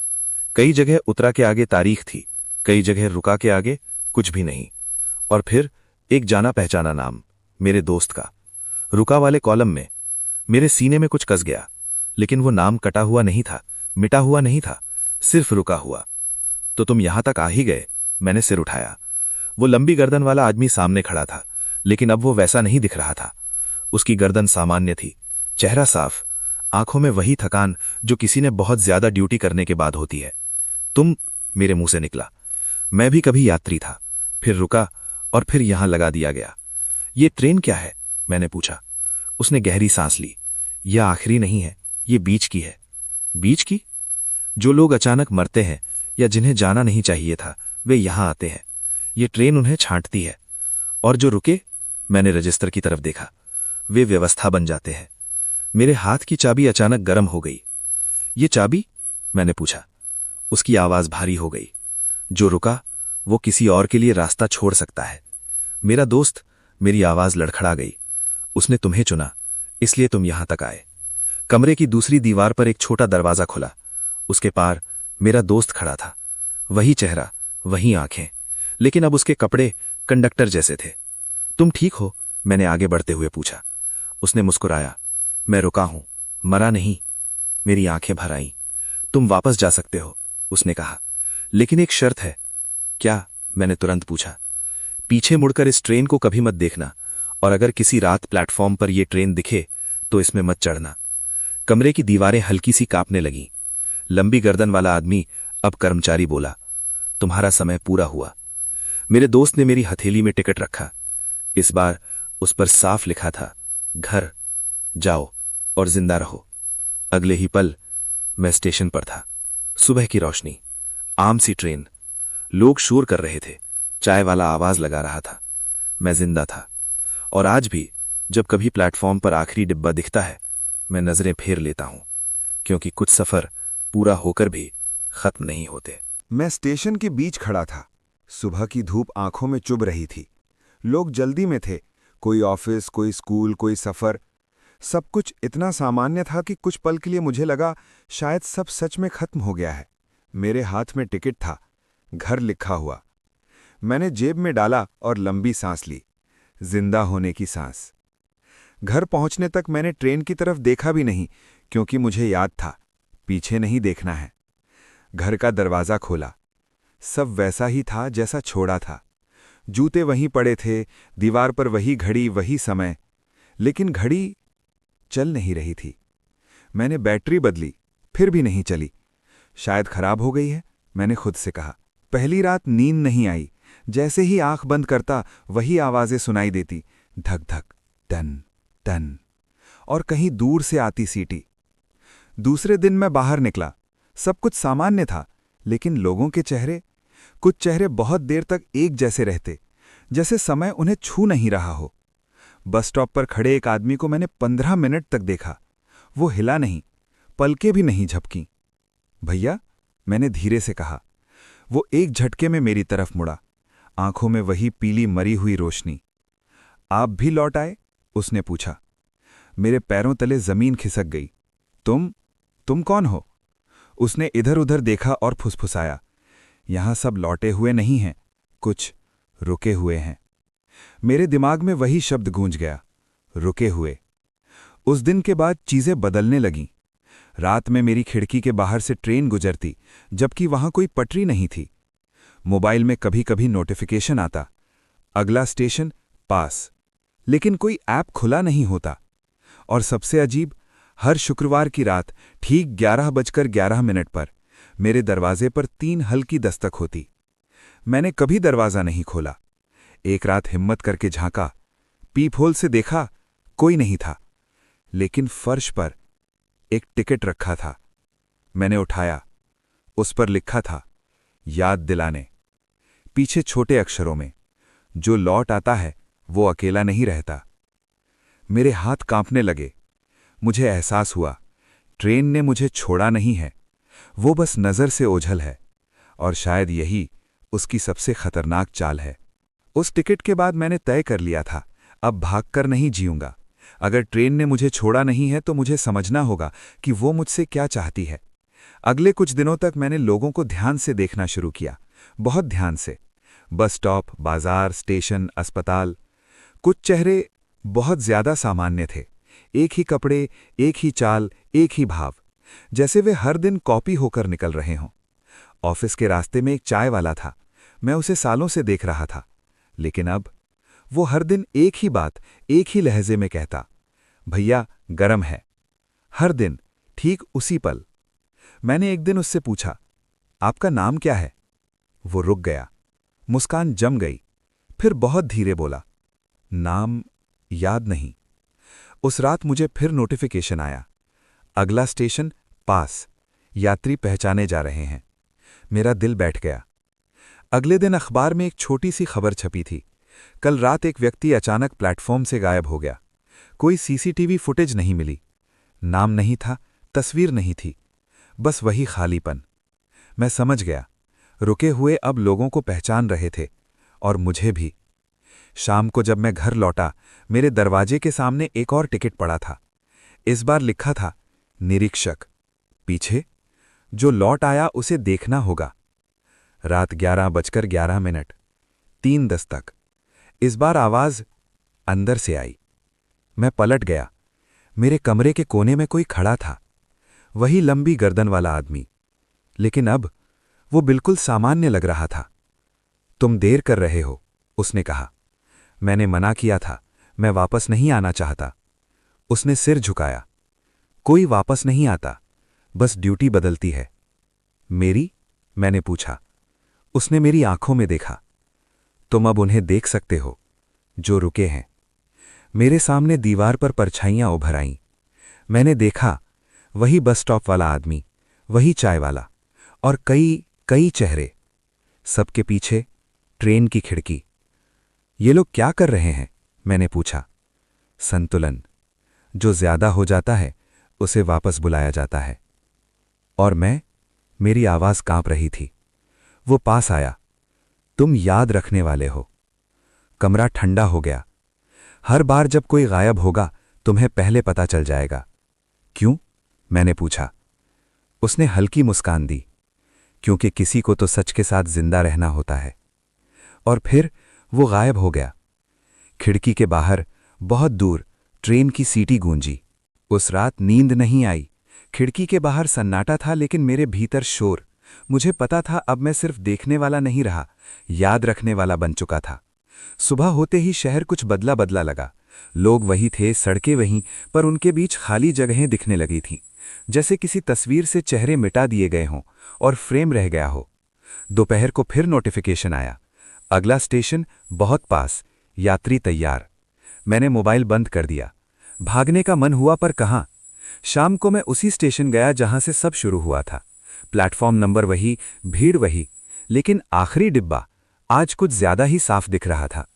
कई जगह उतरा के आगे तारीख थी, कई जगह रुका के आगे कुछ भी नहीं। और फिर एक जाना पहचाना नाम, मेरे दोस्त का। रुका वाले कॉलम में मेरे सीने में कुछ कस गया, लेकिन वो नाम कटा हुआ नहीं था, मिटा हुआ नहीं था, सिर्फ रुका हुआ। तो तुम यहां तक आ ही गए? मैंने सिर उठाया। वो लंबी गर्दन वाला आदमी सामने खड़ा था, लेकिन अब वो वैसा नहीं दिख रहा था। उसकी गर्दन सामान्य थी, चेहरा साफ, आंखों में वही थकान जो किसी ने बहुत ज्यादा ड्यूटी करने के बाद होती है। तुम? मेरे मुंह से निकला। मैं भी कभी यात्री था, फिर रुका और फिर यहां लगा दिया गया। ये ट्रेन क्या है? मैंने पूछा। उसने गहरी सांस ली। यह आखिरी नहीं है, ये बीच की है। बीच की? जो लोग अचानक मरते हैं या जिन्हें जाना नहीं चाहिए था, वे यहां आते हैं। ये ट्रेन उन्हें छांटती है। और जो रुके, मैंने रजिस्टर की तरफ देखा, वे व्यवस्था बन जाते हैं। मेरे हाथ की चाबी अचानक गर्म हो गई। ये चाबी? मैंने पूछा। उसकी आवाज भारी हो गई। जो रुका, वो किसी और के लिए रास्ता छोड़ सकता है। मेरा दोस्त। मेरी आवाज लड़खड़ा गई। उसने तुम्हें चुना, इसलिए तुम यहां तक आए। कमरे की दूसरी दीवार पर एक छोटा दरवाजा खुला। उसके पार मेरा दोस्त खड़ा था। वही चेहरा, वही आंखें, लेकिन अब उसके कपड़े कंडक्टर जैसे थे। तुम ठीक हो? मैंने आगे बढ़ते हुए पूछा। उसने मुस्कुराया। मैं रुका हूं, मरा नहीं। मेरी आंखें भर आईं। तुम वापस जा सकते हो, उसने कहा, लेकिन एक शर्त है। क्या? मैंने तुरंत पूछा। पीछे मुड़कर इस ट्रेन को कभी मत देखना, और अगर किसी रात प्लेटफॉर्म पर यह ट्रेन दिखे तो इसमें मत चढ़ना। कमरे की दीवारें हल्की सी कांपने लगीं। लंबी गर्दन वाला आदमी, अब कर्मचारी, बोला, तुम्हारा समय पूरा हुआ। मेरे दोस्त ने मेरी हथेली में टिकट रखा। इस बार उस पर साफ लिखा था, घर जाओ और जिंदा रहो। अगले ही पल मैं स्टेशन पर था। सुबह की रोशनी, आम सी ट्रेन, लोग शोर कर रहे थे, चाय वाला आवाज लगा रहा था। मैं जिंदा था। और आज भी जब कभी प्लेटफॉर्म पर आखिरी डिब्बा दिखता है, मैं नजरें फेर लेता हूं, क्योंकि कुछ सफर पूरा होकर भी खत्म नहीं होते। मैं स्टेशन के बीच खड़ा था। सुबह की धूप आंखों में चुभ रही थी। लोग जल्दी में थे, कोई ऑफिस, कोई स्कूल, कोई सफर। सब कुछ इतना सामान्य था कि कुछ पल के लिए मुझे लगा शायद सब सच में खत्म हो गया है। मेरे हाथ में टिकट था, घर लिखा हुआ। मैंने जेब में डाला और लंबी सांस ली, जिंदा होने की सांस। घर पहुंचने तक मैंने ट्रेन की तरफ देखा भी नहीं, क्योंकि मुझे याद था पीछे नहीं देखना है। घर का दरवाज़ा खोला। सब वैसा ही था जैसा छोड़ा था। जूते वहीं पड़े थे, दीवार पर वही घड़ी, वही समय। लेकिन घड़ी चल नहीं रही थी। मैंने बैटरी बदली, फिर भी नहीं चली। शायद खराब हो गई है, मैंने खुद से कहा। पहली रात नींद नहीं आई। जैसे ही आंख बंद करता, वही आवाज़ें सुनाई देती, धक धक, टन टन, और कहीं दूर से आती सीटी। दूसरे दिन मैं बाहर निकला। सब कुछ सामान्य था, लेकिन लोगों के चेहरे, कुछ चेहरे बहुत देर तक एक जैसे रहते, जैसे समय उन्हें छू नहीं रहा हो। बस स्टॉप पर खड़े एक आदमी को मैंने 15 मिनट तक देखा। वो हिला नहीं, पलकें भी नहीं झपकीं। भैया, मैंने धीरे से कहा। वो एक झटके में मेरी तरफ मुड़ा, आंखों में वही पीली मरी हुई रोशनी। आप भी लौट आए? उसने पूछा। मेरे पैरों तले जमीन खिसक गई। तुम कौन हो? उसने इधर उधर देखा और फुसफुसाया। यहां सब लौटे हुए नहीं हैं, कुछ रुके हुए हैं। मेरे दिमाग में वही शब्द गूंज गया, रुके हुए। उस दिन के बाद चीजें बदलने लगीं। रात में मेरी खिड़की के बाहर से ट्रेन गुजरती, जबकि वहां कोई पटरी नहीं थी। मोबाइल में कभी कभी नोटिफिकेशन आता, अगला स्टेशन पास, लेकिन कोई ऐप खुला नहीं होता। और सबसे अजीब, हर शुक्रवार की रात ठीक 11:11 पर मेरे दरवाजे पर 3 हल्की दस्तक होती। मैंने कभी दरवाजा नहीं खोला। एक रात हिम्मत करके झांका, पीप होल से देखा, कोई नहीं था। लेकिन फर्श पर एक टिकट रखा था। मैंने उठाया। उस पर लिखा था, याद दिलाने। पीछे छोटे अक्षरों में, जो लौट आता है वो अकेला नहीं रहता। मेरे हाथ कांपने लगे। मुझे एहसास हुआ, ट्रेन ने मुझे छोड़ा नहीं है, वो बस नज़र से ओझल है। और शायद यही उसकी सबसे खतरनाक चाल है। उस टिकट के बाद मैंने तय कर लिया था, अब भागकर नहीं जीऊंगा। अगर ट्रेन ने मुझे छोड़ा नहीं है तो मुझे समझना होगा कि वो मुझसे क्या चाहती है। अगले कुछ दिनों तक मैंने लोगों को ध्यान से देखना शुरू किया, बहुत ध्यान से। बस स्टॉप, बाजार, स्टेशन, अस्पताल। कुछ चेहरे बहुत ज्यादा सामान्य थे, एक ही कपड़े, एक ही चाल, एक ही भाव, जैसे वे हर दिन कॉपी होकर निकल रहे हों। ऑफिस के रास्ते में एक चाय वाला था, मैं उसे सालों से देख रहा था। लेकिन अब वो हर दिन एक ही बात, एक ही लहजे में कहता, भैया गरम है। हर दिन ठीक उसी पल। मैंने एक दिन उससे पूछा, आपका नाम क्या है? वो रुक गया, मुस्कान जम गई। फिर बहुत धीरे बोला, नाम याद नहीं। उस रात मुझे फिर नोटिफिकेशन आया, अगला स्टेशन पास, यात्री पहचाने जा रहे हैं। मेरा दिल बैठ गया। अगले दिन अखबार में एक छोटी सी खबर छपी थी, कल रात एक व्यक्ति अचानक प्लेटफॉर्म से गायब हो गया। कोई सीसीटीवी फुटेज नहीं मिली, नाम नहीं था, तस्वीर नहीं थी, बस वही खालीपन। मैं समझ गया, रुके हुए अब लोगों को पहचान रहे थे, और मुझे भी। शाम को जब मैं घर लौटा, मेरे दरवाजे के सामने एक और टिकट पड़ा था। इस बार लिखा था, निरीक्षक। पीछे, जो लौट आया उसे देखना होगा। रात 11:11, 3 दस्तक। इस बार आवाज अंदर से आई। मैं पलट गया। मेरे कमरे के कोने में कोई खड़ा था, वही लंबी गर्दन वाला आदमी। लेकिन अब वो बिल्कुल सामान्य लग रहा था। तुम देर कर रहे हो, उसने कहा। मैंने मना किया था, मैं वापस नहीं आना चाहता। उसने सिर झुकाया। कोई वापस नहीं आता, बस ड्यूटी बदलती है। मेरी? मैंने पूछा। उसने मेरी आंखों में देखा। तुम अब उन्हें देख सकते हो, जो रुके हैं। मेरे सामने दीवार पर परछाइयां उभर आईं। मैंने देखा, वही बस स्टॉप वाला आदमी, वही चाय वाला, और कई चेहरे। सबके पीछे ट्रेन की खिड़की। ये लोग क्या कर रहे हैं? मैंने पूछा। संतुलन। जो ज्यादा हो जाता है उसे वापस बुलाया जाता है। और मेरी आवाज कांप रही थी। वो पास आया। तुम याद रखने वाले हो। कमरा ठंडा हो गया। हर बार जब कोई गायब होगा तुम्हें पहले पता चल जाएगा। क्यों? मैंने पूछा। उसने हल्की मुस्कान दी। क्योंकि किसी को तो सच के साथ जिंदा रहना होता है। और फिर वो गायब हो गया। खिड़की के बाहर बहुत दूर ट्रेन की सीटी गूंजी। उस रात नींद नहीं आई। खिड़की के बाहर सन्नाटा था लेकिन मेरे भीतर शोर। मुझे पता था अब मैं सिर्फ देखने वाला नहीं रहा, याद रखने वाला बन चुका था। सुबह होते ही शहर कुछ बदला बदला लगा। लोग वही थे, सड़कें वहीं, पर उनके बीच खाली जगहें दिखने लगी थीं, जैसे किसी तस्वीर से चेहरे मिटा दिए गए हों और फ्रेम रह गया हो। दोपहर को फिर नोटिफिकेशन आया। अगला स्टेशन बहुत पास, यात्री तैयार। मैंने मोबाइल बंद कर दिया। भागने का मन हुआ पर कहाँ। शाम को मैं उसी स्टेशन गया जहां से सब शुरू हुआ था। प्लेटफॉर्म नंबर वही, भीड़ वही, लेकिन आखिरी डिब्बा आज कुछ ज्यादा ही साफ दिख रहा था,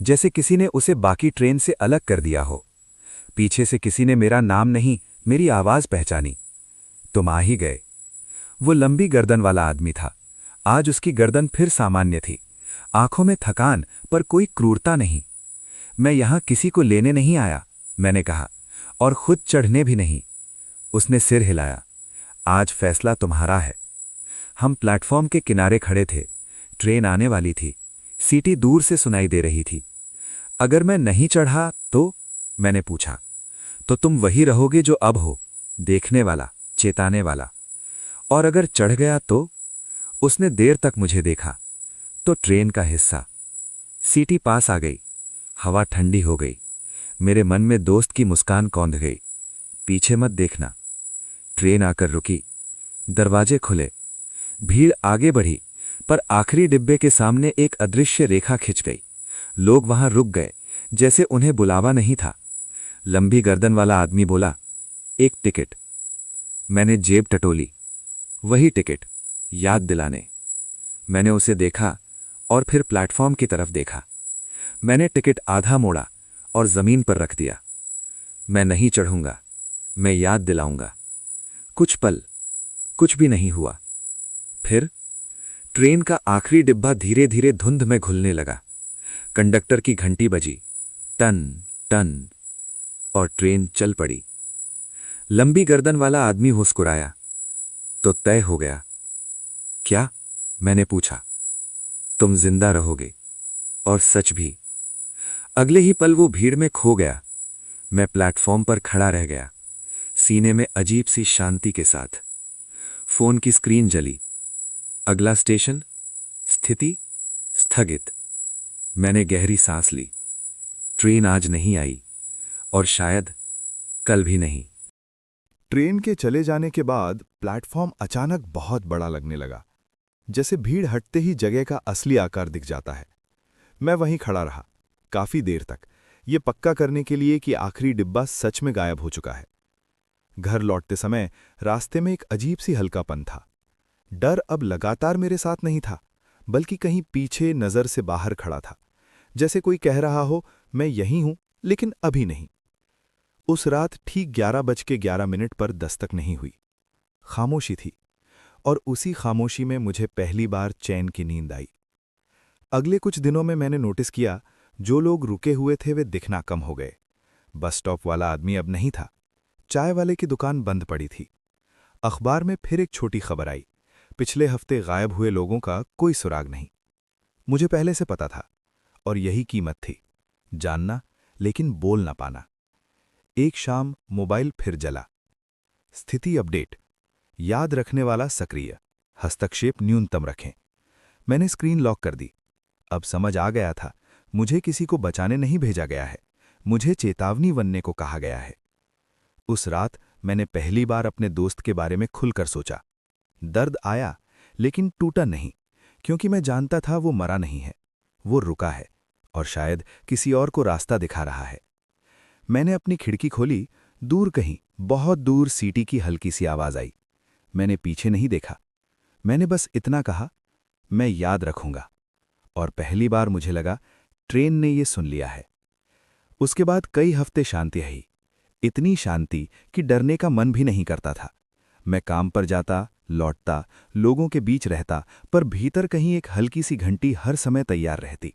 जैसे किसी ने उसे बाकी ट्रेन से अलग कर दिया हो। पीछे से किसी ने मेरा नाम नहीं, मेरी आवाज पहचानी। तुम आ ही गए। वो लंबी गर्दन वाला आदमी था। आज उसकी गर्दन फिर सामान्य थी। आंखों में थकान पर कोई क्रूरता नहीं। मैं यहां किसी को लेने नहीं आया, मैंने कहा, और खुद चढ़ने भी नहीं। उसने सिर हिलाया। आज फैसला तुम्हारा है। हम प्लेटफॉर्म के किनारे खड़े थे। ट्रेन आने वाली थी। सीटी दूर से सुनाई दे रही थी। अगर मैं नहीं चढ़ा तो? मैंने पूछा। तो तुम वही रहोगे जो अब हो, देखने वाला, चेताने वाला। और अगर चढ़ गया तो? उसने देर तक मुझे देखा। तो ट्रेन का हिस्सा। सीटी पास आ गई। हवा ठंडी हो गई। मेरे मन में दोस्त की मुस्कान कौंध गई। पीछे मत देखना। ट्रेन आकर रुकी। दरवाजे खुले। भीड़ आगे बढ़ी, पर आखिरी डिब्बे के सामने एक अदृश्य रेखा खिंच गई। लोग वहां रुक गए, जैसे उन्हें बुलावा नहीं था। लंबी गर्दन वाला आदमी बोला, एक टिकट। मैंने जेब टटोली। वही टिकट, याद दिलाने। मैंने उसे देखा और फिर प्लेटफॉर्म की तरफ देखा। मैंने टिकट आधा मोड़ा और जमीन पर रख दिया। मैं नहीं चढ़ूंगा, मैं याद दिलाऊंगा। कुछ पल, कुछ भी नहीं हुआ। फिर ट्रेन का आखिरी डिब्बा धीरे धीरे धुंध में घुलने लगा। कंडक्टर की घंटी बजी, टन टन, और ट्रेन चल पड़ी। लंबी गर्दन वाला आदमी मुस्कुराया। तो तय हो गया। क्या? मैंने पूछा। तुम जिंदा रहोगे। और सच भी। अगले ही पल वो भीड़ में खो गया। मैं प्लेटफॉर्म पर खड़ा रह गया, सीने में अजीब सी शांति के साथ। फोन की स्क्रीन जली। अगला स्टेशन, स्थिति स्थगित। मैंने गहरी सांस ली। ट्रेन आज नहीं आई, और शायद कल भी नहीं। ट्रेन के चले जाने के बाद प्लेटफॉर्म अचानक बहुत बड़ा लगने लगा, जैसे भीड़ हटते ही जगह का असली आकार दिख जाता है। मैं वहीं खड़ा रहा काफी देर तक, ये पक्का करने के लिए कि आखिरी डिब्बा सच में गायब हो चुका है। घर लौटते समय रास्ते में एक अजीब सी हल्कापन था। डर अब लगातार मेरे साथ नहीं था, बल्कि कहीं पीछे नजर से बाहर खड़ा था, जैसे कोई कह रहा हो, मैं यहीं हूं लेकिन अभी नहीं। उस रात ठीक 11:11 पर दस्तक नहीं हुई। खामोशी थी, और उसी खामोशी में मुझे पहली बार चैन की नींद आई। अगले कुछ दिनों में मैंने नोटिस किया, जो लोग रुके हुए थे वे दिखना कम हो गए। बस स्टॉप वाला आदमी अब नहीं था। चाय वाले की दुकान बंद पड़ी थी। अखबार में फिर एक छोटी खबर आई, पिछले हफ्ते गायब हुए लोगों का कोई सुराग नहीं। मुझे पहले से पता था, और यही कीमत थी, जानना लेकिन बोल ना पाना। एक शाम मोबाइल फिर जला। स्थिति अपडेट, याद रखने वाला सक्रिय, हस्तक्षेप न्यूनतम रखें। मैंने स्क्रीन लॉक कर दी। अब समझ आ गया था, मुझे किसी को बचाने नहीं भेजा गया है, मुझे चेतावनी बनने को कहा गया है। उस रात मैंने पहली बार अपने दोस्त के बारे में खुलकर सोचा। दर्द आया, लेकिन टूटा नहीं, क्योंकि मैं जानता था वो मरा नहीं है, वो रुका है, और शायद किसी और को रास्ता दिखा रहा है। मैंने अपनी खिड़की खोली। दूर कहीं, बहुत दूर सीटी की हल्की सी आवाज आई। मैंने पीछे नहीं देखा। मैंने बस इतना कहा, मैं याद रखूंगा। और पहली बार मुझे लगा ट्रेन ने ये सुन लिया है। उसके बाद कई हफ्ते शांति रही, इतनी शांति कि डरने का मन भी नहीं करता था। मैं काम पर जाता, लौटता, लोगों के बीच रहता, पर भीतर कहीं एक हल्की सी घंटी हर समय तैयार रहती।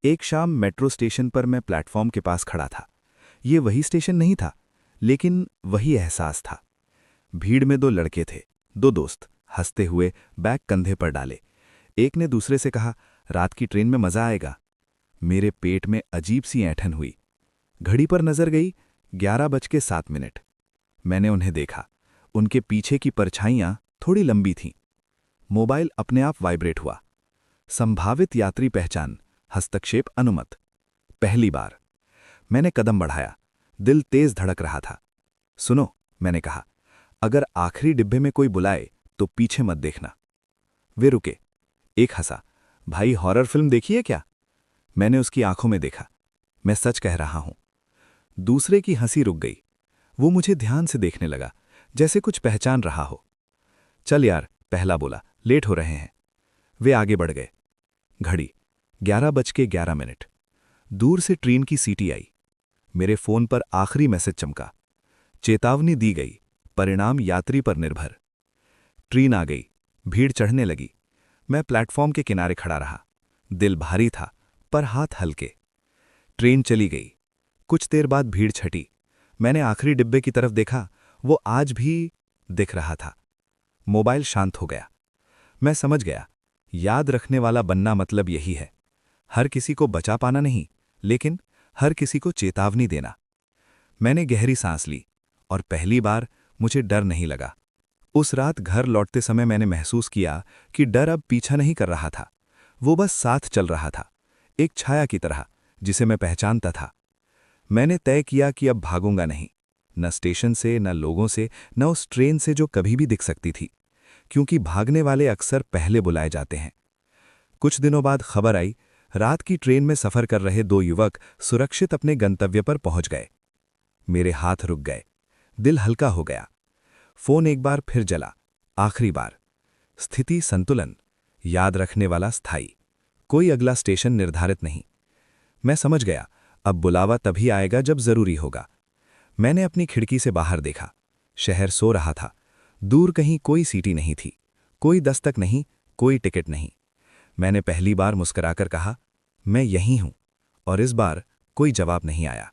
एक शाम मेट्रो स्टेशन पर मैं प्लेटफॉर्म के पास खड़ा था। ये वही स्टेशन नहीं था, लेकिन वही एहसास था। भीड़ में 2 लड़के थे, 2 दोस्त, हंसते हुए बैग कंधे पर डाले। एक ने दूसरे से कहा, रात की ट्रेन में मजा आएगा। मेरे पेट में अजीब सी ऐंठन हुई। घड़ी पर नजर गई, 11:07। मैंने उन्हें देखा। उनके पीछे की परछाइयां थोड़ी लंबी थीं। मोबाइल अपने आप वाइब्रेट हुआ। संभावित यात्री पहचान, हस्तक्षेप अनुमत। पहली बार। मैंने कदम बढ़ाया, दिल तेज धड़क रहा था। सुनो, मैंने कहा, अगर आखिरी डिब्बे में कोई बुलाए तो पीछे मत देखना। वे रुके। एक हंसा, भाई हॉरर फिल्म देखी है क्या? मैंने उसकी आंखों में देखा, मैं सच कह रहा हूं। दूसरे की हंसी रुक गई। वो मुझे ध्यान से देखने लगा, जैसे कुछ पहचान रहा हो। चल यार, पहला बोला, लेट हो रहे हैं। वे आगे बढ़ गए। घड़ी 11:11। दूर से ट्रेन की सीटी आई। मेरे फोन पर आखिरी मैसेज चमका। चेतावनी दी गई, परिणाम यात्री पर निर्भर। ट्रेन आ गई, भीड़ चढ़ने लगी। मैं प्लेटफॉर्म के किनारे खड़ा रहा। दिल भारी था, पर हाथ हल्के। ट्रेन चली गई। कुछ देर बाद भीड़ छटी। मैंने आखिरी डिब्बे की तरफ देखा, वो आज भी दिख रहा था। मोबाइल शांत हो गया। मैं समझ गया, याद रखने वाला बनना मतलब यही है। हर किसी को बचा पाना नहीं, लेकिन हर किसी को चेतावनी देना। मैंने गहरी सांस ली, और पहली बार मुझे डर नहीं लगा। उस रात घर लौटते समय मैंने महसूस किया कि डर अब पीछा नहीं कर रहा था, वो बस साथ चल रहा था, एक छाया की तरह जिसे मैं पहचानता था। मैंने तय किया कि अब भागूंगा नहीं, न स्टेशन से, न लोगों से, न उस ट्रेन से जो कभी भी दिख सकती थी, क्योंकि भागने वाले अक्सर पहले बुलाए जाते हैं। कुछ दिनों बाद खबर आई, रात की ट्रेन में सफर कर रहे 2 युवक सुरक्षित अपने गंतव्य पर पहुंच गए। मेरे हाथ रुक गए, दिल हल्का हो गया। फोन एक बार फिर जला, आखिरी बार। स्थिति संतुलन, याद रखने वाला स्थायी, कोई अगला स्टेशन निर्धारित नहीं। मैं समझ गया, अब बुलावा तभी आएगा जब जरूरी होगा। मैंने अपनी खिड़की से बाहर देखा। शहर सो रहा था। दूर कहीं कोई सीटी नहीं थी, कोई दस्तक नहीं, कोई टिकट नहीं। मैंने पहली बार मुस्कुराकर कहा, मैं यहीं हूं। और इस बार कोई जवाब नहीं आया,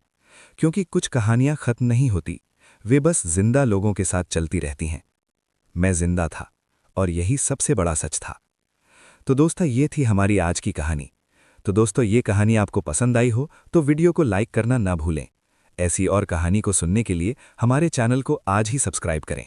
क्योंकि कुछ कहानियां खत्म नहीं होती, वे बस जिंदा लोगों के साथ चलती रहती हैं। मैं जिंदा था, और यही सबसे बड़ा सच था। तो दोस्तों, ये थी हमारी आज की कहानी। तो दोस्तों, ये कहानी आपको पसंद आई हो तो वीडियो को लाइक करना ना भूलें। ऐसी और कहानी को सुनने के लिए हमारे चैनल को आज ही सब्सक्राइब करें।